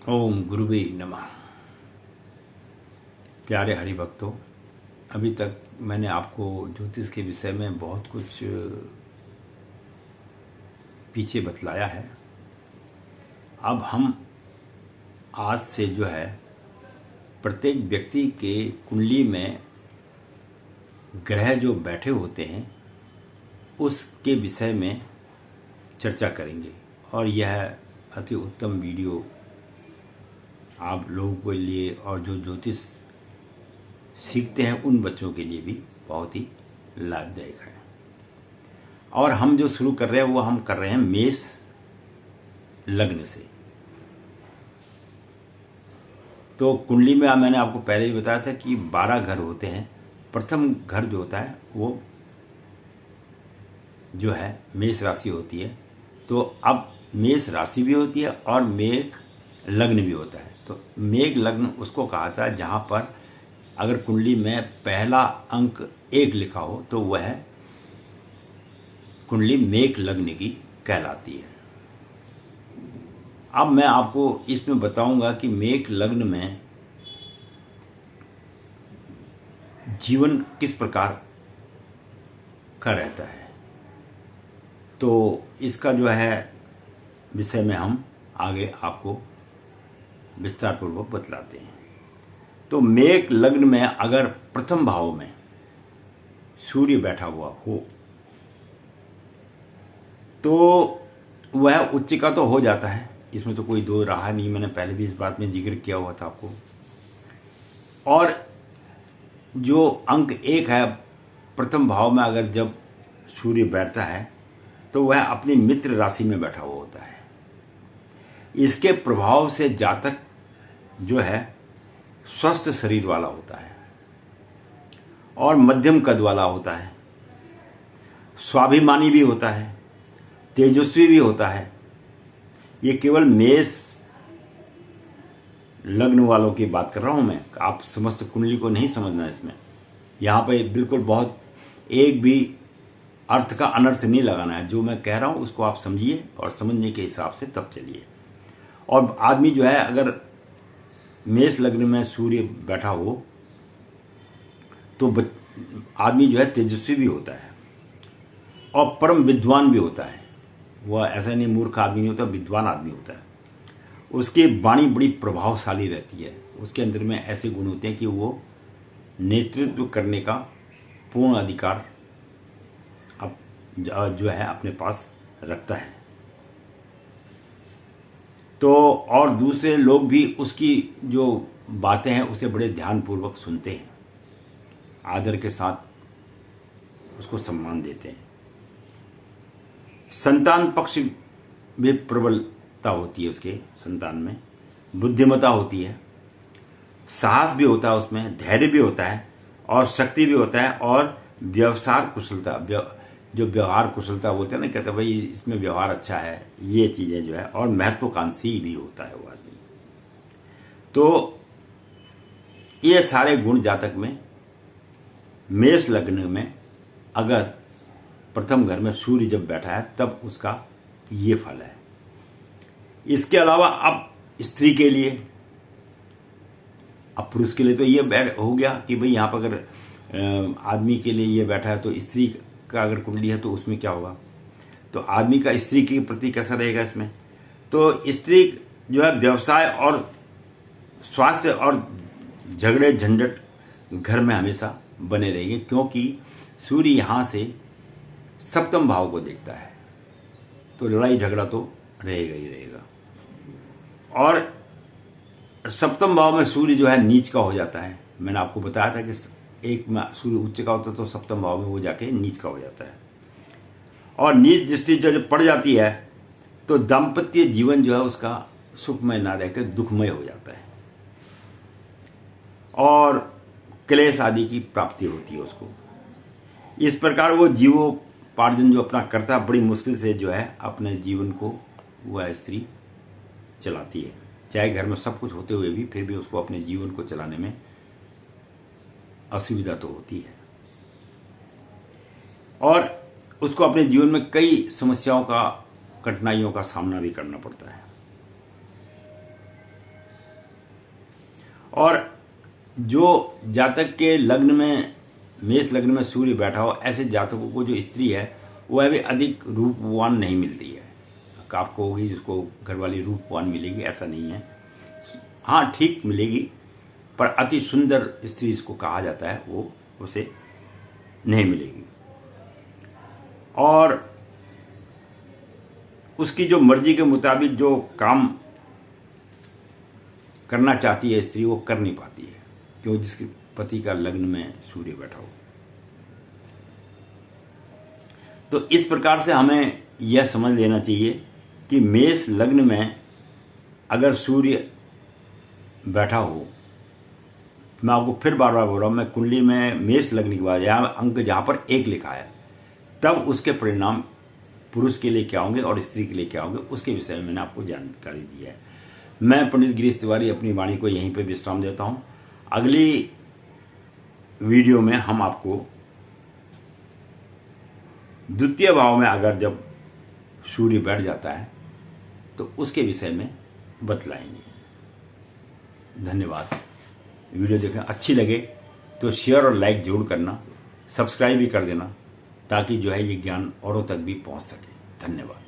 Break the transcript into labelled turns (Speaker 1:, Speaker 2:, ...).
Speaker 1: ओम गुरुवे नमः। प्यारे हरि भक्तों, अभी तक मैंने आपको ज्योतिष के विषय में बहुत कुछ पीछे बतलाया है। अब हम आज से जो है प्रत्येक व्यक्ति के कुंडली में ग्रह जो बैठे होते हैं उसके विषय में चर्चा करेंगे, और यह अति उत्तम वीडियो आप लोगों के लिए और जो ज्योतिष सीखते हैं उन बच्चों के लिए भी बहुत ही लाभदायक है। और हम जो शुरू कर रहे हैं वो हम कर रहे हैं मेष लग्न से। तो कुंडली में मैंने आपको पहले ही बताया था कि 12 घर होते हैं। प्रथम घर जो होता है वो जो है मेष राशि होती है। तो अब मेष राशि भी होती है और मेघ लग्न भी होता है। तो मेघ लग्न उसको कहा था जहाँ पर अगर कुंडली में पहला अंक 1 लिखा हो तो वह कुंडली मेघ लग्न की कहलाती है। अब मैं आपको इसमें बताऊंगा कि मेघ लग्न में जीवन किस प्रकार का रहता है, तो इसका जो है विषय में हम आगे आपको विस्तार पूर्वक बतलाते हैं। तो मेघ लग्न में अगर प्रथम भाव में सूर्य बैठा हुआ हो तो वह उच्च का तो हो जाता है, इसमें तो कोई दो राह नहीं। मैंने पहले भी इस बात में जिक्र किया हुआ था आपको। और जो अंक 1 है प्रथम भाव में अगर जब सूर्य बैठता है तो वह अपनी मित्र राशि में बैठा हुआ होता है। इसके प्रभाव से जातक जो है स्वस्थ शरीर वाला होता है और मध्यम कद वाला होता है, स्वाभिमानी भी होता है, तेजस्वी भी होता है। ये केवल मेष लग्न वालों की बात कर रहा हूं मैं, आप समस्त कुंडली को नहीं समझना। इसमें यहाँ पे बिल्कुल बहुत एक भी अर्थ का अनर्थ नहीं लगाना है। जो मैं कह रहा हूं उसको आप समझिए और समझने के हिसाब से तब चलिए। और आदमी जो है अगर मेष लग्न में सूर्य बैठा हो तो आदमी जो है तेजस्वी भी होता है और परम विद्वान भी होता है। वह ऐसा नहीं मूर्ख आदमी नहीं होता, विद्वान आदमी होता है। उसकी वाणी बड़ी प्रभावशाली रहती है। उसके अंदर में ऐसे गुण होते हैं कि वो नेतृत्व करने का पूर्ण अधिकार अब जो है अपने पास रखता है। तो और दूसरे लोग भी उसकी जो बातें हैं उसे बड़े ध्यानपूर्वक सुनते हैं, आदर के साथ उसको सम्मान देते हैं। संतान पक्ष भी प्रबलता होती है उसके संतान में, बुद्धिमत्ता होती है, साहस भी होता है, उसमें धैर्य भी होता है और शक्ति भी होता है। और व्यवसाय कुशलता, जो व्यवहार कुशलता बोलते हैं ना, कहते हैं भाई इसमें व्यवहार अच्छा है, ये चीज़ें जो है। और महत्वाकांक्षी भी होता है वो आदमी। तो ये सारे गुण जातक में मेष लग्न में अगर प्रथम घर में सूर्य जब बैठा है तब उसका ये फल है। इसके अलावा अब स्त्री के लिए, अब पुरुष के लिए तो ये बैठ हो गया कि भाई यहाँ पर अगर आदमी के लिए ये बैठा है तो स्त्री का अगर कुंडली है तो उसमें क्या होगा, तो आदमी का स्त्री के प्रति कैसा रहेगा इसमें। तो स्त्री जो है व्यवसाय और स्वास्थ्य और झगड़े झंझट घर में हमेशा बने रहेंगे, क्योंकि सूर्य यहाँ से सप्तम भाव को देखता है। तो लड़ाई झगड़ा तो रहेगा ही रहेगा। और सप्तम भाव में सूर्य जो है नीच का हो जाता है। मैंने आपको बताया था कि एक में सूर्य उच्च का होता है तो सप्तम भाव में वो जाके नीच का हो जाता है। और नीच दृष्टि जब पड़ जाती है तो दाम्पत्य जीवन जो है उसका सुखमय ना रहकर दुखमय हो जाता है और क्लेश आदि की प्राप्ति होती है उसको। इस प्रकार वो जीवोपार्जन जो अपना करता है बड़ी मुश्किल से जो है अपने जीवन को वह स्त्री चलाती है। चाहे घर में सब कुछ होते हुए भी फिर भी उसको अपने जीवन को चलाने में असुविधा तो होती है और उसको अपने जीवन में कई समस्याओं का, कठिनाइयों का सामना भी करना पड़ता है। और जो जातक के लग्न में, मेष लग्न में सूर्य बैठा हो, ऐसे जातकों को जो स्त्री है वह भी अधिक रूपवान नहीं मिलती है। आपको होगी जिसको घरवाली रूपवान मिलेगी, ऐसा नहीं है। हाँ, ठीक मिलेगी, पर अति सुंदर स्त्री इसको कहा जाता है, वो उसे नहीं मिलेगी। और उसकी जो मर्जी के मुताबिक जो काम करना चाहती है स्त्री, वो कर नहीं पाती है, क्योंकि जिसके पति का लग्न में सूर्य बैठा हो। तो इस प्रकार से हमें यह समझ लेना चाहिए कि मेष लग्न में अगर सूर्य बैठा हो, मैं आपको फिर बार बार बोल रहा हूँ, मैं कुंडली में मेष लग्न के बाद यहाँ अंक जहाँ पर 1 लिखा है, तब उसके परिणाम पुरुष के लिए क्या होंगे और स्त्री के लिए क्या होंगे, उसके विषय में मैंने आपको जानकारी दी है। मैं पंडित गिरीश तिवारी अपनी वाणी को यहीं पे विश्राम देता हूँ। अगली वीडियो में हम आपको द्वितीय भाव में अगर जब सूर्य बैठ जाता है तो उसके विषय में बतलाएंगे। धन्यवाद। वीडियो देखना अच्छी लगे तो शेयर और लाइक जरूर करना, सब्सक्राइब भी कर देना, ताकि जो है ये ज्ञान औरों तक भी पहुंच सके। धन्यवाद।